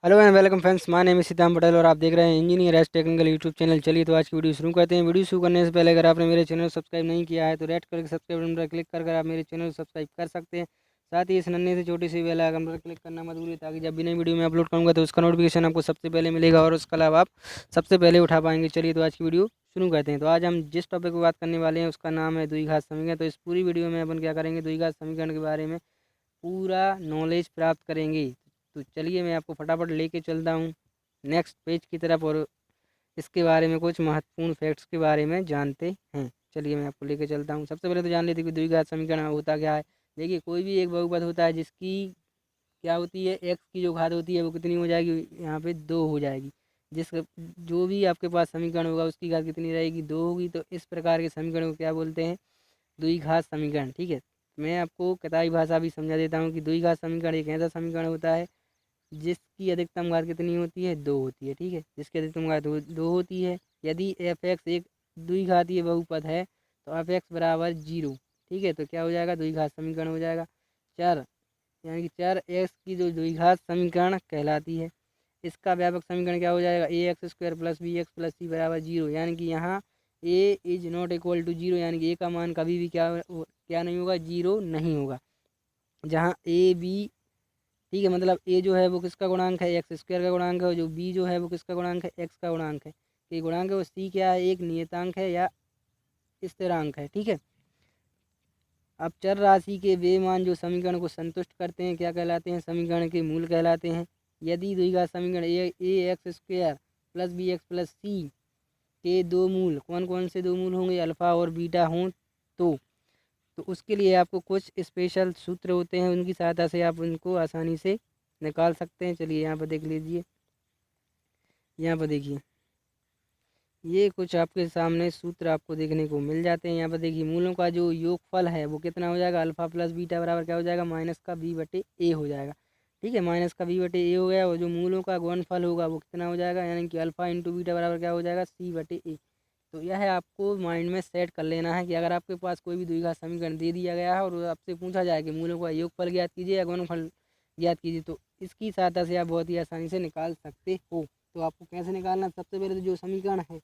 Hello and welcome friends, my name is Siddhant Patel और आप देख रहे हैं engineer as technical YouTube channel. चलिए तो आज की वीडियो शुरू करते हैं। वीडियो शुरू करने से पहले अगर आपने मेरे चैनल को सब्सक्राइब नहीं किया है तो रेड कलर के सब्सक्राइब बटन पर क्लिक कर आप मेरे चैनल को सब्सक्राइब कर सकते हैं। साथ ही इस नन्हे से छोटी सी बेल आइकन पर क्लिक करना मत भूलिए ताकि जब भी नई वीडियो में अपलोड करूँगा तो उसका नोटिफिकेशन आपको सबसे पहले मिलेगा और उसका लाभ आप सबसे पहले उठा पाएंगे। चलिए तो आज की वीडियो शुरू करते हैं। तो आज हम जिस टॉपिक पर बात करने वाले हैं उसका नाम है द्विघात समीकरण। तो इस पूरी वीडियो में अपन क्या करेंगे, द्विघात समीकरण के बारे में पूरा नॉलेज प्राप्त करेंगे। तो चलिए मैं आपको फटाफट लेके चलता हूँ नेक्स्ट पेज की तरफ और इसके बारे में कुछ महत्वपूर्ण फैक्ट्स के बारे में जानते हैं। चलिए मैं आपको लेके चलता हूँ। सबसे पहले तो जान लेते हैं कि द्विघात समीकरण होता क्या है। देखिए, कोई भी एक बहुपद होता है जिसकी क्या होती है, एक्स की जो घात होती है वो कितनी हो जाएगी, यहाँ पे 2 हो जाएगी। जिस जो भी आपके पास समीकरण होगा उसकी घात कितनी रहेगी, 2 होगी। तो इस प्रकार के समीकरण को क्या बोलते हैं, द्विघात समीकरण। ठीक है, मैं आपको किताबी भाषा भी समझा देता हूँ कि द्विघात समीकरण एक ऐसा समीकरण होता है जिसकी अधिकतम घात कितनी होती है, 2 होती है। ठीक है, जिसकी अधिकतम घात 2 होती है। यदि एफ एक्स एक द्विघातीय बहुपद है तो एफ एक्स बराबर 0। ठीक है, तो क्या हो जाएगा, द्विघात समीकरण हो जाएगा। चर यानी कि चर एक्स की जो द्विघात समीकरण कहलाती है। इसका व्यापक समीकरण क्या हो जाएगा, a x square plus b x plus c बराबर 0। यानी कि यहाँ a is not equal to 0, यानी कि ए का मान कभी भी क्या नहीं होगा, 0 नहीं होगा। जहाँ ए बी, ठीक है, मतलब ए जो है वो किसका गुणांक है, एक्स स्क्वायर का गुणांक है, और जो बी जो है वो किसका गुणांक है, एक्स का गुणांक है। ये गुणांक है, और सी क्या है, एक नियतांक है या स्थिरांक है। ठीक है, अब चर राशि के वे मान जो समीकरण को संतुष्ट करते हैं क्या कहलाते हैं, समीकरण के मूल कहलाते हैं। यदि द्विघात समीकरण a x square plus b x plus c के दो मूल, कौन कौन से दो मूल होंगे, अल्फ़ा और बीटा हों तो उसके लिए आपको कुछ स्पेशल सूत्र होते हैं, उनकी सहायता से आप उनको आसानी से निकाल सकते हैं। चलिए यहाँ पर देख लीजिए, यहाँ पर देखिए, ये कुछ आपके सामने सूत्र आपको देखने को मिल जाते हैं। यहाँ पर देखिए, मूलों का जो योगफल है वो कितना हो जाएगा, अल्फ़ा प्लस बीटा बराबर क्या हो जाएगा, माइनस का बी बटे ए हो जाएगा। ठीक है, माइनस का बी बटे ए हो गया, और जो मूलों का गुणनफल होगा वो कितना हो जाएगा, यानी कि अल्फ़ा इंटू बीटा बराबर क्या हो जाएगा, सी बटे ए। तो यह आपको माइंड में सेट कर लेना है कि अगर आपके पास कोई भी द्विघात समीकरण दे दिया गया है और आपसे पूछा जाए कि मूलों का योगफल ज्ञात कीजिए या गुणनफल ज्ञात कीजिए, तो इसकी सहायता से आप बहुत ही आसानी से निकाल सकते हो। तो आपको कैसे निकालना, सबसे पहले तो जो समीकरण है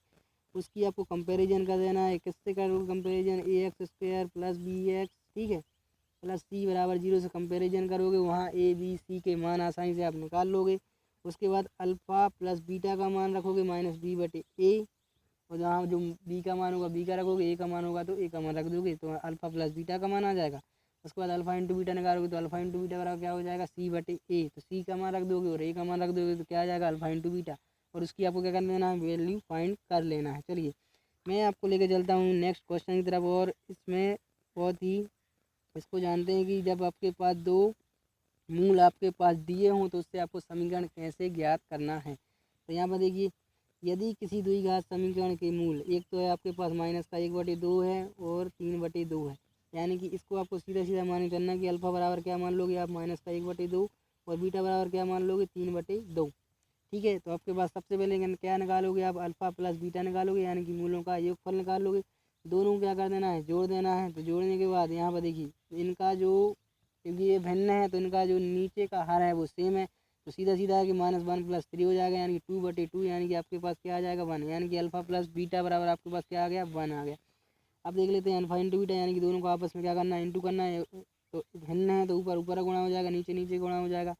उसकी आपको कंपैरिजन कर देना है। किससे करोगे comparison, a x square plus b x, ठीक है, प्लस सी बराबर 0 से कंपैरिजन करोगे, वहाँ ए बी सी के मान आसानी से आप निकाल लोगे। उसके बाद अल्फ़ा प्लस बीटा का मान रखोगे माइनस बी बटे ए, और जहाँ जो बी का मान होगा बी का रखोगे, ए का मान होगा तो ए का मान रख दोगे, तो अल्फ़ा प्लस बीटा का मान आ जाएगा। उसके बाद अल्फ़ा इंटू बीटा निकालोगे तो अल्फ़ा इंटू बीटा बराबर क्या हो जाएगा, सी बटे ए। तो सी का मान रख दोगे और ए का मान रख दोगे तो क्या आ जाएगा, अल्फ़ा इंटू बीटा। और उसकी आपको क्या कर लेना है, वैल्यू फाइंड कर लेना है। चलिए मैं आपको लेके चलता हूँ नेक्स्ट क्वेश्चन की तरफ, और इसमें बहुत ही इसको जानते हैं कि जब आपके पास दो मूल आपके पास दिए हों तो उससे आपको समीकरण कैसे ज्ञात करना है। तो यहाँ पर देखिए, यदि किसी द्विघात समीकरण के मूल, एक तो है आपके पास माइनस का 1/2 है और 3/2 है, यानी कि इसको आपको सीधा सीधा मान करना कि अल्फ़ा बराबर क्या मान लोगे आप, माइनस का 1/2, और बीटा बराबर क्या मान लोगे, 3/2। ठीक है, तो आपके पास सबसे पहले क्या निकालोगे आप, अल्फ़ा प्लस बीटा निकालोगे, यानी कि मूलों का योगफल निकालोगे। दोनों को क्या कर देना है, जोड़ देना है। तो जोड़ने के बाद यहाँ पर देखिए, इनका जो, क्योंकि ये भिन्न है तो इनका जो नीचे का हर है वो सेम है, तो सीधा सीधा है कि -1 + 3 हो जाएगा, यानी कि 2/2, यानी कि आपके पास क्या आ जाएगा, 1, यानी कि अल्फ़ा प्लस बीटा बराबर आपके पास क्या आ गया, 1 आ गया। अब देख लेते हैं अल्फ़ा इंटू बीटा, यानी कि दोनों को आपस में क्या करना है, इंटू करना है। तो भिन्न है तो ऊपर ऊपर गुणा हो जाएगा, नीचे नीचे गुणा हो जाएगा।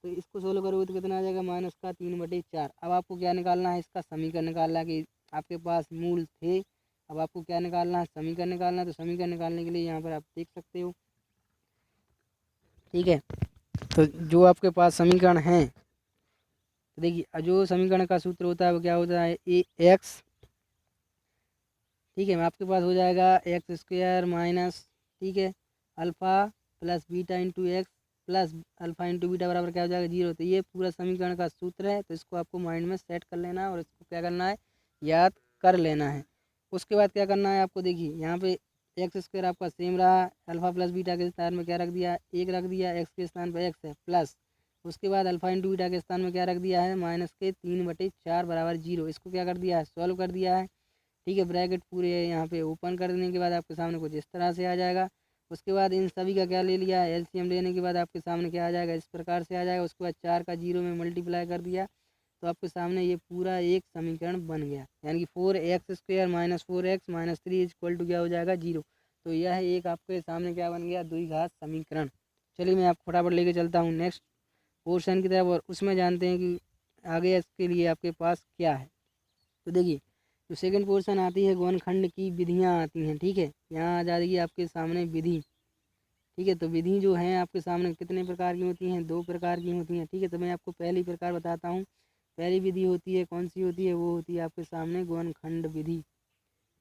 तो इसको सोल्व करोगे तो कितना आ जाएगा, माइनस का 3/4। अब आपको क्या निकालना है, इसका समीकरण निकालना है कि आपके पास मूल थे। अब आपको क्या निकालना है, समीकरण निकालना है। तो समीकरण निकालने के लिए यहाँ पर आप देख सकते हो, ठीक है। तो जो आपके पास समीकरण हैं, तो देखिए जो समीकरण का सूत्र होता है वो क्या होता है, ए एक्स, ठीक है, आपके पास हो जाएगा एक्स स्क्वायर माइनस, ठीक है, alpha plus beta into x plus alpha into beta बराबर क्या हो जाएगा, 0। तो ये पूरा समीकरण का सूत्र है, तो इसको आपको माइंड में सेट कर लेना है और इसको क्या करना है, याद कर लेना है। उसके बाद क्या करना है आपको, देखिए यहाँ पे एक्स स्क्वायर आपका सेम रहा, अल्फ़ा प्लस बीटा के स्थान में क्या रख दिया, 1 रख दिया, एक्स के स्थान पर एक्स है प्लस, उसके बाद अल्फ़ा इंटू बीटा के स्थान में क्या रख दिया है, माइनस के 3/4 बराबर 0। इसको क्या कर दिया है, सॉल्व कर दिया है। ठीक है, ब्रैकेट पूरे यहाँ पे ओपन कर देने के बाद आपके सामने कुछ इस तरह से आ जाएगा। उसके बाद इन सभी का क्या ले लिया, एलसीएम लेने के बाद आपके सामने क्या आ जाएगा, इस प्रकार से आ जाएगा। उसके बाद 4 का 0 में मल्टीप्लाई कर दिया तो आपके सामने ये पूरा एक समीकरण बन गया, यानी कि 4x² - 4x - 3 इक्वल टू क्या हो जाएगा, 0। तो यह एक आपके सामने क्या बन गया, द्विघात समीकरण। चलिए मैं आपको फटाफट लेके चलता हूँ नेक्स्ट पोर्शन की तरफ और उसमें जानते हैं कि आगे इसके लिए आपके पास क्या है। तो देखिए जो सेकंड पोर्शन आती है गुणनखंड की विधियाँ आती हैं, ठीक है। यहाँ आ जाएगी आपके सामने विधि, ठीक है। तो विधि जो है आपके सामने कितने प्रकार की होती हैं, 2 प्रकार की होती हैं, ठीक है। तो मैं आपको पहली प्रकार बताता हूँ। पहली विधि होती है, कौन सी होती है, वो होती है आपके सामने गुणनखंड विधि,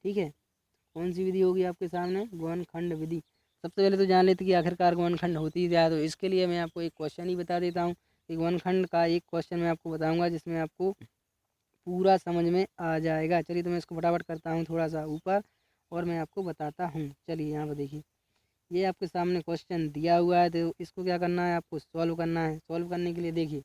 ठीक है। कौन सी विधि होगी आपके सामने, गुणनखंड विधि। सबसे पहले तो जान लेते कि आखिरकार गुणनखंड होती क्या है। तो इसके लिए मैं आपको एक क्वेश्चन ही बता देता हूँ कि गुणनखंड का एक क्वेश्चन मैं आपको बताऊँगा जिसमें आपको पूरा समझ में आ जाएगा। चलिए तो मैं इसको फटाफट करता हूँ थोड़ा सा ऊपर और मैं आपको बताता हूँ। चलिए यहाँ पर देखिए ये आपके सामने क्वेश्चन दिया हुआ है, तो इसको क्या करना है, आपको सॉल्व करना है। सॉल्व करने के लिए देखिए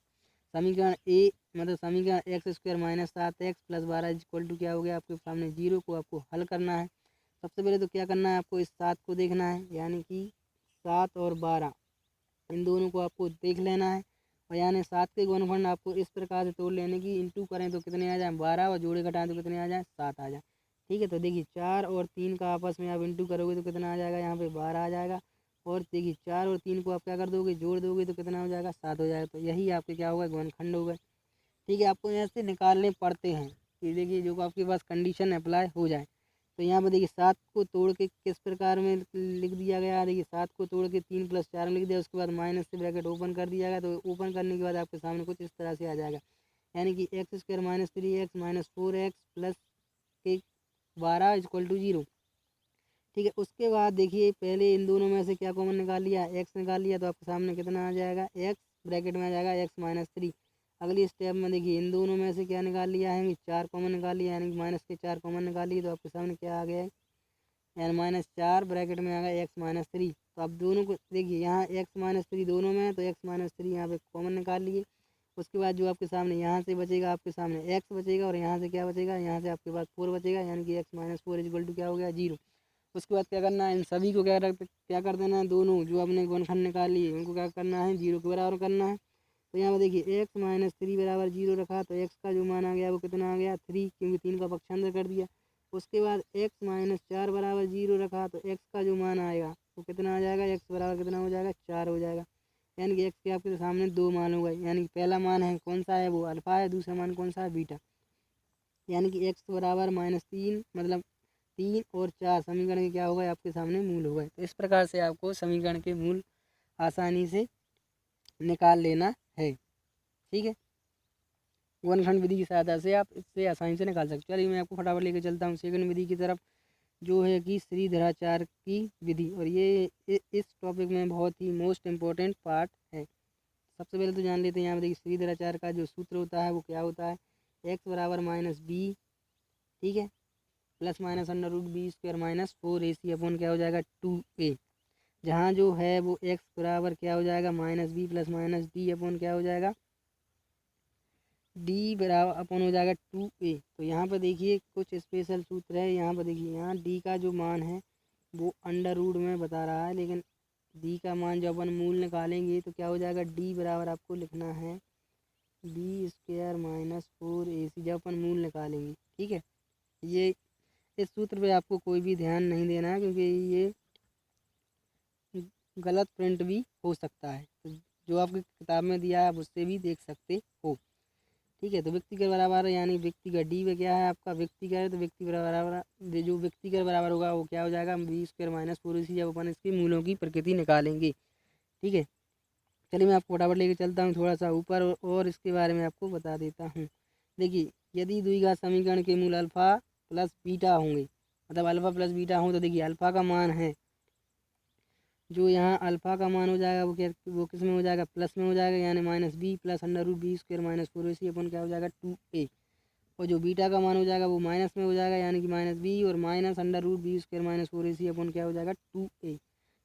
समीकरण ए मतलब समीकरण x² - 7x + 12 इक्वल टू क्या हो गया आपके सामने 0 को आपको हल करना है। सबसे पहले तो क्या करना है, आपको इस 7 को देखना है, यानी कि 7 और 12 इन दोनों को आपको देख लेना है। और यानी 7 के गुणनखंड आपको इस प्रकार से तोड़ लेने की, इंटू करें तो कितने आ जाए 12 और जोड़े घटाएं तो कितने आ जाए 7 आ जाए, ठीक है। तो देखिए 4 और 3 का आपस में आप इंटू करोगे तो कितना आ जाएगा, यहाँ पे 12 आ जाएगा। और देखिए 4 और 3 को आप क्या कर दोगे, जोड़ दोगे तो कितना हो जाएगा, 7 हो जाएगा। तो यही आपके क्या होगा, गुणनखंड हो गए, ठीक है। आपको यहाँ से निकालने पड़ते हैं कि देखिए जो आपके पास कंडीशन अप्लाई हो जाए। तो यहाँ पर देखिए 7 को तोड़ के किस प्रकार में लिख दिया गया है, देखिए 7 को तोड़ के 3 + 4 लिख दिया, उसके बाद माइनस से ब्रैकेट ओपन कर दिया गया। तो ओपन करने के बाद आपके सामने कुछ इस तरह से आ जाएगा, यानी कि x² - 3x - 4x + के 12 इक्वल टू 0, ठीक है। उसके बाद देखिए पहले इन दोनों में से क्या कॉमन निकाल लिया, x निकाल लिया, तो आपके सामने कितना आ जाएगा, x ब्रैकेट में आ जाएगा x - 3। अगली स्टेप में देखिए इन दोनों में से क्या निकाल लिया है, 4 कॉमन निकाल लिया, यानी कि माइनस के 4 कॉमन निकाल लिए, तो आपके सामने क्या आ गया है, यानी -4 ब्रैकेट में आ गया x - 3। तो अब दोनों को देखिए यहाँ x - 3 दोनों में है, तो x - 3 यहाँ पे कॉमन निकाल लिए। उसके बाद जो आपके सामने यहाँ से बचेगा, आपके सामने x बचेगा और यहाँ से क्या बचेगा, यहाँ से आपके पास 4 बचेगा, यानी कि x - 4 इक्वल टू क्या हो गया, 0। उसके बाद क्या करना है, इन सभी को क्या कर देना है, दोनों जो आपने गुणनखंड निकाल लिए उनको क्या करना है, 0 के बराबर करना है। तो यहाँ पर देखिए x - 3 बराबर 0 रखा, तो x का जो मान आ गया वो कितना आ गया, 3, क्योंकि 3 का पक्षांतर कर दिया। उसके बाद x - 4 बराबर 0 रखा, तो x का जो मान आएगा वो कितना आ जाएगा, x बराबर कितना हो जाएगा, 4 हो जाएगा। यानी कि x के आपके सामने 2 मान हो गए, यानी कि पहला मान है कौन सा है, वो अल्फा है, दूसरा मान कौन सा है, बीटा। यानी कि x बराबर -3 मतलब 3 और 4 समीकरण के क्या हो गए, आपके सामने मूल हो गए। तो इस प्रकार से आपको समीकरण के मूल आसानी से निकाल लेना है, ठीक है। गुणनखंड विधि की सहायता से आप इससे आसानी से निकाल सकते हो। चलिए मैं आपको फटाफट लेके चलता हूँ सेकंड विधि की तरफ, जो है कि श्रीधराचार्य की विधि। और ये इस टॉपिक में बहुत ही मोस्ट इम्पोर्टेंट पार्ट है। सबसे पहले तो जान लेते हैं, यहाँ पर देखिए श्रीधराचार्य का जो सूत्र होता है वो क्या होता है, x बराबर -b, ठीक है, +√b² - 4ac अपॉन क्या हो जाएगा 2a। जहाँ जो है वो x बराबर क्या हो जाएगा, -b + -d अपॉन क्या हो जाएगा, d बराबर अपन हो जाएगा 2a। तो यहाँ पर देखिए कुछ स्पेशल सूत्र है। यहाँ पर देखिए यहाँ d का जो मान है वो अंडर रूट में बता रहा है, लेकिन d का मान जब अपन मूल निकालेंगे तो क्या हो जाएगा, d बराबर आपको लिखना है b² - 4ac जब अपन मूल निकालेंगे, ठीक है। ये इस सूत्र पे आपको कोई भी ध्यान नहीं देना है, क्योंकि ये गलत प्रिंट भी हो सकता है। तो जो आपकी किताब में दिया है आप उससे भी देख सकते हो, ठीक है। तो व्यक्ति के बराबर यानी व्यक्ति का डी में क्या है आपका, व्यक्ति का है, तो व्यक्ति बराबर जो व्यक्ति के बराबर होगा वो क्या हो जाएगा, b² - 4ac जब अपन इसके मूलों की प्रकृति निकालेंगे, ठीक है। चलिए मैं आपको फटाफट लेके चलता हूँ थोड़ा सा ऊपर और इसके बारे में आपको बता देता हूँ। देखिए यदि द्विघात समीकरण के मूल अल्फ़ा प्लस बीटा होंगे, मतलब अल्फ़ा प्लस बीटा हों, तो देखिए अल्फ़ा का मान है जो यहाँ अल्फ़ा का मान हो जाएगा वो किस में हो जाएगा, प्लस में हो जाएगा, यानी -b + √b² - 4ac अपन क्या हो जाएगा 2a। और जो बीटा का मान हो जाएगा वो माइनस में हो जाएगा, यानी कि -b और -√b² - 4ac अपन क्या हो जाएगा 2a।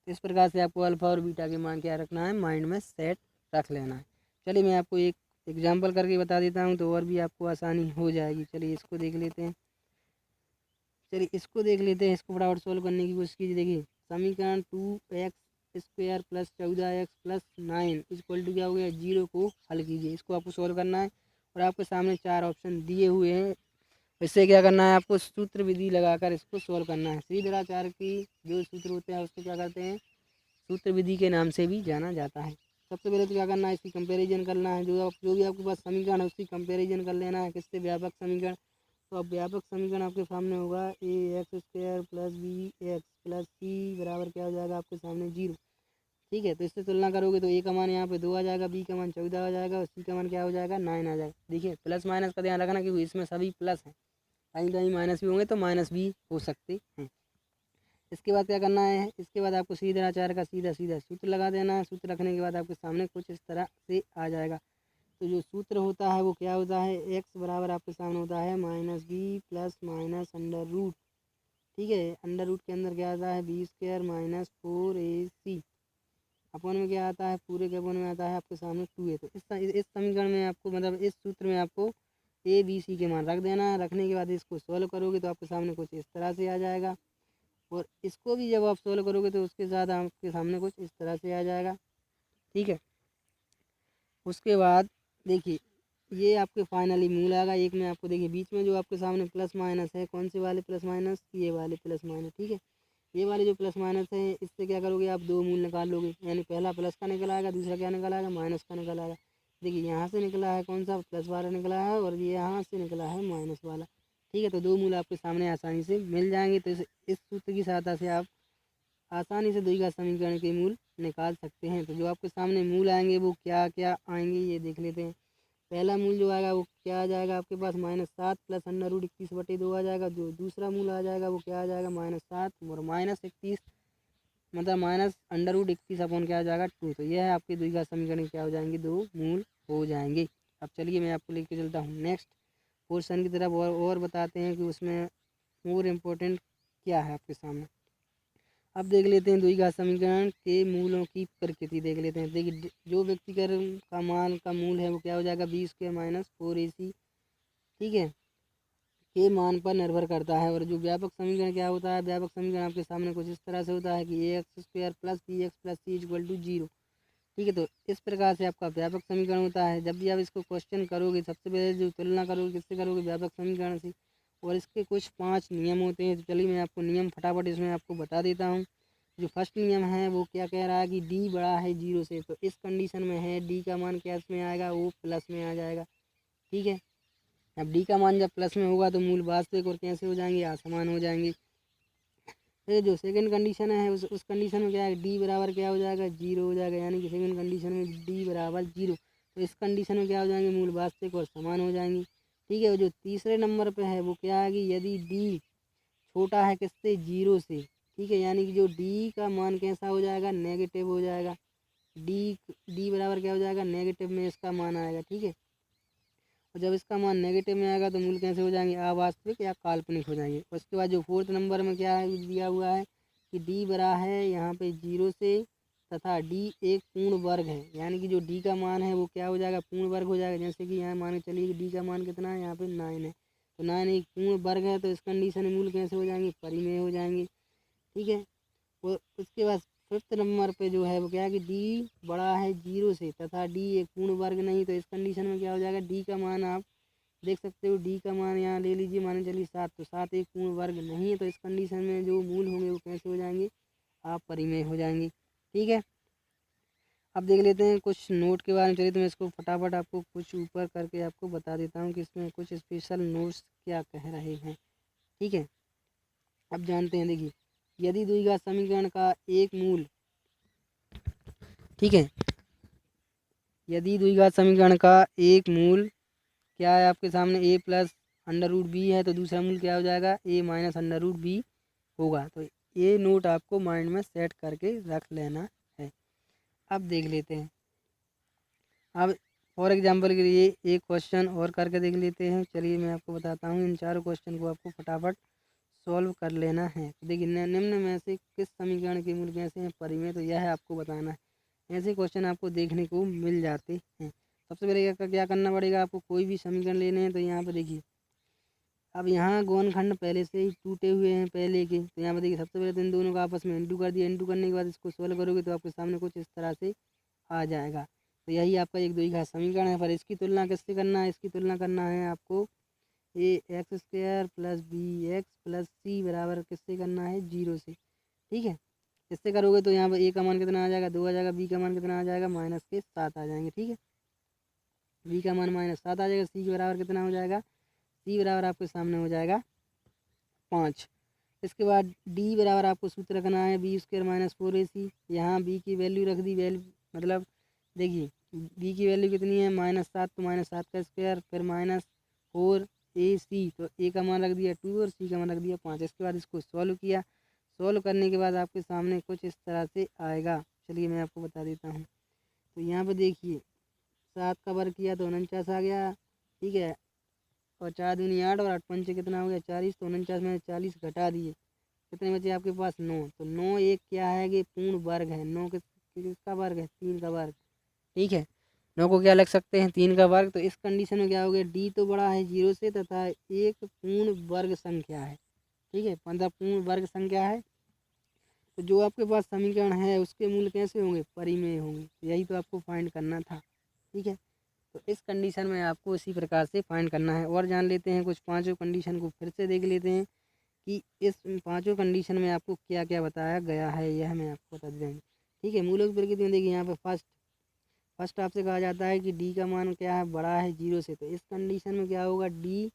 तो इस प्रकार से आपको अल्फ़ा और बीटा के मान क्या रखना है, माइंड में सेट रख लेना है। चलिए मैं आपको एक एग्जाम्पल करके बता देता हूँ तो और भी आपको आसानी हो जाएगी। चलिए इसको देख लेते हैं, इसको फटाफट सोल्व करने की कोशिश कीजिए। देखिए समीकरण 2x² plus 14x plus 9 equal to क्या हो गया 0 को हल कीजिए। इसको आपको सॉल्व करना है और आपके सामने 4 ऑप्शन दिए हुए हैं। इससे क्या करना है, आपको सूत्र विधि लगाकर इसको सॉल्व करना है। सीधराचार की जो सूत्र होते हैं उसको क्या करते हैं, सूत्र विधि के नाम से भी जाना जाता है। सबसे पहले तो क्या करना है, इसकी कंपैरिजन करना है। जो भी आपके पास समीकरण है उसकी कंपैरिजन कर लेना है। किससे, व्यापक समीकरण। तो अब व्यापक समीकरण आपके सामने होगा ax² plus bx plus c बराबर क्या हो जाएगा आपके सामने 0। ठीक है, तो इससे तुलना करोगे तो a का मान यहाँ पे 2 आ जाएगा, b का मान 14 आ जाएगा और c का मान क्या हो जाएगा 9 आ जाएगा। देखिए प्लस माइनस का ध्यान रखना क्योंकि इसमें सभी प्लस हैं, कहीं कहीं माइनस भी होंगे तो माइनस भी हो सकते हैं। इसके बाद क्या करना है, इसके बाद आपको सीधराचार का सीधा सीधा सूत्र लगा देना है। सूत्र रखने के बाद आपके सामने कुछ इस तरह से आ जाएगा। तो जो सूत्र होता है वो क्या होता है, x बराबर आपके सामने होता है -b plus minus under root. ठीक है, अंडर रूट के अंदर क्या आता है b² माइनस 4ac अपन में क्या आता है, पूरे के अपन में आता है आपके सामने 2a। तो इस समीकरण में आपको मतलब इस सूत्र में आपको a b c के मान रख देना है। रखने के बाद इसको सॉल्व करोगे तो आपके सामने कुछ इस तरह से आ जाएगा और इसको भी जब आप सॉल्व करोगे तो उसके साथ आपके सामने कुछ इस तरह से आ जाएगा। ठीक है, उसके बाद देखिए ये आपके फाइनली मूल आएगा। एक में आपको देखिए बीच में जो आपके सामने प्लस माइनस है, कौन से वाले प्लस माइनस, ये वाले प्लस माइनस। ठीक है, ये वाले जो प्लस माइनस है इससे क्या करोगे आप 2 मूल निकाल लोगे, यानी पहला प्लस का निकल आएगा, दूसरा क्या निकल आएगा माइनस का निकल आएगा। देखिए यहाँ से निकला है कौन सा, प्लस वाला निकला है और ये यहाँ से निकला है माइनस वाला। ठीक है, तो 2 मूल आपके सामने आसानी से मिल जाएंगे। तो इस सूत्र की सहायता से आप आसानी से द्विघात समीकरण के मूल निकाल सकते हैं। तो जो आपके सामने मूल आएंगे वो क्या क्या आएंगे ये देख लेते हैं। पहला मूल जो आएगा वो क्या आ जाएगा आपके पास -7 प्लस अंडर रूट 21/2 आ जाएगा। जो दूसरा मूल आ जाएगा वो क्या आ जाएगा -7 और -21 मतलब माइनस अंडर रूट 21 अपॉन क्या आ जाएगा 2। तो यह है आपकी द्विघात समीकरण क्या हो जाएंगे, 2 मूल हो जाएंगे। अब चलिए मैं आपको लेके चलता हूँ नेक्स्ट पोर्शन की तरफ और बताते हैं कि उसमें मोर इम्पोर्टेंट क्या है आपके सामने। अब देख लेते हैं द्विघात समीकरण के मूलों की प्रकृति देख लेते हैं। देखिए जो व्यक्तिकरण का मान का मूल है वो क्या हो जाएगा b² माइनस 4ac। ठीक है, के मान पर निर्भर करता है। और जो व्यापक समीकरण क्या होता है, व्यापक समीकरण आपके सामने कुछ इस तरह से होता है कि ax² plus bx plus c equal to 0। ठीक है, तो इस प्रकार से आपका व्यापक समीकरण होता है। जब भी आप इसको क्वेश्चन करोगे सबसे पहले जो तुलना करोगे किससे करोगे, व्यापक समीकरण से। और इसके कुछ 5 नियम होते हैं। तो चलिए मैं आपको नियम फटाफट इसमें आपको बता देता हूँ। जो फर्स्ट नियम है वो क्या कह रहा है कि d बड़ा है 0 से। तो इस कंडीशन में है d का मान क्या इसमें आएगा, वो प्लस में आ जाएगा। ठीक है, अब d का मान जब प्लस में होगा तो मूल वास्तविक और कैसे हो जाएंगे, असमान हो जाएंगे। फिर जो सेकंड कंडीशन है उस कंडीशन में क्या है, d बराबर क्या हो जाएगा 0 हो जाएगा, यानी कि सेकंड कंडीशन में d बराबर 0। तो इस कंडीशन में क्या हो जाएंगे, मूल वास्तविक और समान हो जाएंगे। ठीक है, और जो तीसरे नंबर पे है वो क्या है कि यदि d छोटा है किससे, 0 से। ठीक है, यानी कि जो d का मान कैसा हो जाएगा, नेगेटिव हो जाएगा। d बराबर क्या हो जाएगा, नेगेटिव में इसका मान आएगा। ठीक है, और जब इसका मान नेगेटिव में आएगा तो मूल कैसे हो जाएंगे, अवास्तविक या काल्पनिक हो जाएंगे। उसके बाद जो फोर्थ नंबर में क्या है दिया हुआ है कि d बड़ा है यहाँ पे 0 से तथा d एक पूर्ण वर्ग है, यानी कि जो d का मान है वो क्या हो जाएगा, पूर्ण वर्ग हो जाएगा। जैसे कि यहाँ मान चलिए कि d का मान कितना है, यहाँ पे 9 है। तो 9 एक पूर्ण वर्ग है, तो इस कंडीशन में मूल कैसे हो जाएंगे, परिमेय हो जाएंगे। ठीक है, और उसके बाद फिफ्थ नंबर पे जो है वो क्या है कि d बड़ा है 0 से तथा d एक पूर्ण वर्ग नहीं। तो इस कंडीशन में क्या हो जाएगा, d का मान आप देख सकते हो, d का मान यहाँ ले लीजिए, मान चलिए 7। तो 7 एक पूर्ण वर्ग नहीं है। तो इस कंडीशन में जो मूल होंगे वो कैसे हो जाएंगे, अपरिमेय हो जाएंगे। ठीक है, अब देख लेते हैं कुछ नोट के बारे में। चलिए तो मैं इसको फटाफट आपको कुछ ऊपर करके आपको बता देता हूँ कि इसमें कुछ स्पेशल नोट्स क्या कह रहे हैं। ठीक है, अब जानते हैं। देखिए यदि द्विघात समीकरण का एक मूल, ठीक है, यदि द्विघात समीकरण का एक मूल क्या है आपके सामने, a plus under root B है, तो दूसरा मूल क्या हो जाएगा, a minus under root B होगा। तो ये नोट आपको माइंड में सेट करके रख लेना है। अब देख लेते हैं, अब फॉर एग्जांपल के लिए एक क्वेश्चन और करके देख लेते हैं। चलिए मैं आपको बताता हूँ, इन चारों क्वेश्चन को आपको फटाफट सॉल्व कर लेना है। देखिए निम्न में से किस समीकरण के मूल कैसे हैं, परिमेय, तो यह है आपको बताना है। ऐसे क्वेश्चन आपको देखने को मिल जाते हैं। सबसे पहले क्या करना पड़ेगा आपको, कोई भी समीकरण लेने हैं तो यहाँ पर देखिए अब यहाँ गुणनखंड पहले से ही टूटे हुए हैं पहले के, तो यहाँ पर देखिए सबसे पहले तो इन दोनों का आपस में इंटू कर दिया। इंटू करने के बाद इसको सोल्व करोगे तो आपके सामने कुछ इस तरह से आ जाएगा। तो यही आपका एक द्विघात का समीकरण है। पर इसकी तुलना किससे करना है? इसकी तुलना करना है आपको a x square plus b x plus c बराबर किससे करना है? 0 से। ठीक है, इससे करोगे तो यहाँ पर ए का मान कितना आ जाएगा? 2 आ जाएगा। बी का मान कितना आ जाएगा? माइनस के 7 आ जाएंगे। ठीक है, बी का मान -7 आ जाएगा। सी के बराबर कितना हो जाएगा? सी बराबर आपके सामने हो जाएगा 5। इसके बाद डी बराबर आपको सूत्र रखना है बी स्क्वायर माइनस 4ac। यहाँ बी की वैल्यू रख दी। मतलब देखिए बी की वैल्यू कितनी है? -7, तो -7 का स्क्वायर फिर -4ac, तो ए का मान रख दिया 2 और सी का मान रख दिया 5। इसके बाद इसको सॉल्व किया। सॉल्व करने के बाद आपके सामने कुछ इस तरह से आएगा। चलिए मैं आपको बता देता हूँ। तो यहाँ पर देखिए 7 का वर्ग किया तो 49 आ गया। ठीक है, और 4 दूनी 8 और 8 पंचे कितना हो गया? 40। तो 49 में 40 घटा दिए, कितने बचे आपके पास? 9। तो 9 एक क्या है कि पूर्ण वर्ग है। 9 किसका वर्ग है? 3 का वर्ग। ठीक है, 9 को क्या लिख सकते हैं? 3 का वर्ग। तो इस कंडीशन में क्या हो गया? डी तो बड़ा है 0 से तथा एक पूर्ण वर्ग संख्या है। ठीक है, 15 पूर्ण वर्ग संख्या है। तो जो आपके पास समीकरण है उसके मूल कैसे होंगे? परिमेय होंगे। यही तो आपको फाइंड करना था। ठीक है, तो इस कंडीशन में आपको इसी प्रकार से फाइंड करना है। और जान लेते हैं कुछ पांचों कंडीशन को फिर से देख लेते हैं कि इस पांचों कंडीशन में आपको क्या क्या बताया गया है, यह मैं आपको बता देंगे। ठीक है, मूलों की प्रकृति में देखिए यहाँ पे फर्स्ट आपसे कहा जाता है कि डी का मान क्या है? बड़ा है 0 से। तो इस कंडीशन में क्या होगा? डी।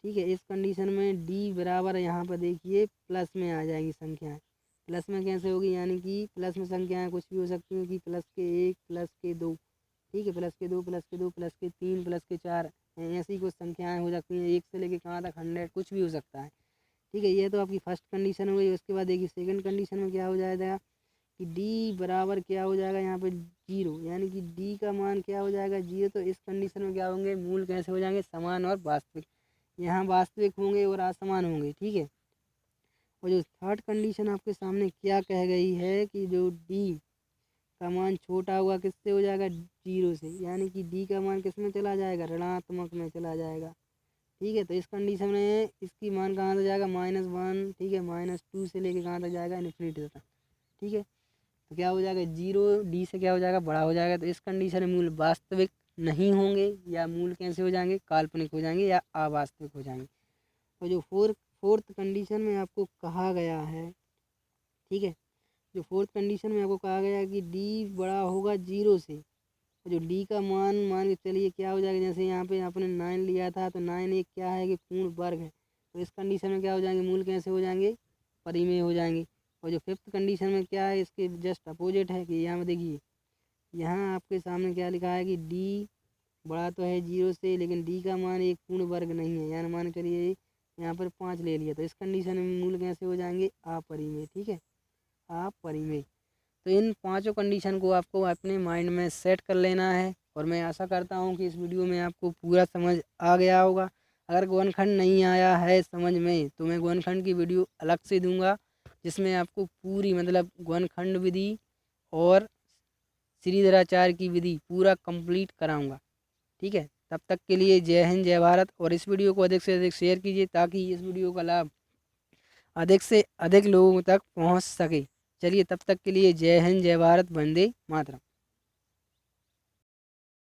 ठीक है, इस कंडीशन में डी बराबर यहाँ पर देखिए प्लस में आ जाएगी संख्याएं। प्लस में कैसे होगी? यानी कि प्लस में संख्याएं कुछ भी हो सकती हैं कि +1 +2। ठीक है, +2 +2 +3 +4 ऐसी कुछ संख्याएं हो सकती हैं। 1 से लेके कहाँ तक 100 कुछ भी हो सकता है। ठीक है, ये तो आपकी फर्स्ट कंडीशन हो गई। उसके बाद देखिए सेकंड कंडीशन में क्या हो जाएगा कि डी बराबर क्या हो जाएगा? यहाँ पे 0, यानी कि डी का मान क्या हो जाएगा? 0। तो इस कंडीशन में क्या होंगे? मूल कैसे हो जाएंगे? समान और वास्तविक। यहाँ वास्तविक होंगे और असमान होंगे। ठीक है, और जो थर्ड कंडीशन आपके सामने क्या कह गई है कि जो डी का मान छोटा हुआ किससे हो जाएगा? 0 से, यानी कि डी का मान किस में चला जाएगा? ऋणात्मक में चला जाएगा। ठीक है, तो इस कंडीशन में इसकी मान कहाँ तक जाएगा? -1। ठीक है, -2 से लेके कहाँ तक जाएगा? इन्फिनिटी तक। ठीक है, तो क्या हो जाएगा? 0 डी से क्या हो जाएगा? बड़ा हो जाएगा। तो इस कंडीशन में मूल वास्तविक नहीं होंगे, या मूल कैसे हो जाएंगे? काल्पनिक हो जाएंगे या अवास्तविक हो जाएंगे। तो जो फोर्थ कंडीशन में आपको कहा गया है, ठीक है, जो फोर्थ कंडीशन में आपको कहा गया है कि डी बड़ा होगा 0 से, तो जो डी का मान के चलिए क्या हो जाएगा? जैसे यहाँ पे आपने 9 लिया था, तो 9 एक क्या है कि पूर्ण वर्ग है। तो इस कंडीशन में क्या हो जाएंगे? मूल कैसे हो जाएंगे? परिमेय हो जाएंगे। और जो फिफ्थ कंडीशन में क्या है? इसके जस्ट अपोजिट है कि यहाँ पे देखिए, यहाँ आपके सामने क्या लिखा है कि डी बड़ा तो है 0 से, लेकिन डी का मान एक पूर्ण वर्ग नहीं है। यानी मान करिए यहाँ पर 5 ले लिया, तो इस कंडीशन में मूल कैसे हो जाएंगे? अपरिमेय। ठीक है, अपरिमेय। तो इन पांचों कंडीशन को आपको अपने माइंड में सेट कर लेना है। और मैं आशा करता हूँ कि इस वीडियो में आपको पूरा समझ आ गया होगा। अगर गुणनखंड नहीं आया है समझ में, तो मैं गुणनखंड की वीडियो अलग से दूंगा, जिसमें आपको पूरी मतलब गुणनखंड विधि और श्रीधराचार्य की विधि पूरा कंप्लीट कराऊंगा। ठीक है, तब तक के लिए जय हिंद जय भारत। और इस वीडियो को अधिक से अधिक शेयर कीजिए ताकि इस वीडियो का लाभ अधिक से अधिक लोगों तक पहुंच सके। चलिए, तब तक के लिए जय हिंद जय भारत, वंदे मातरम।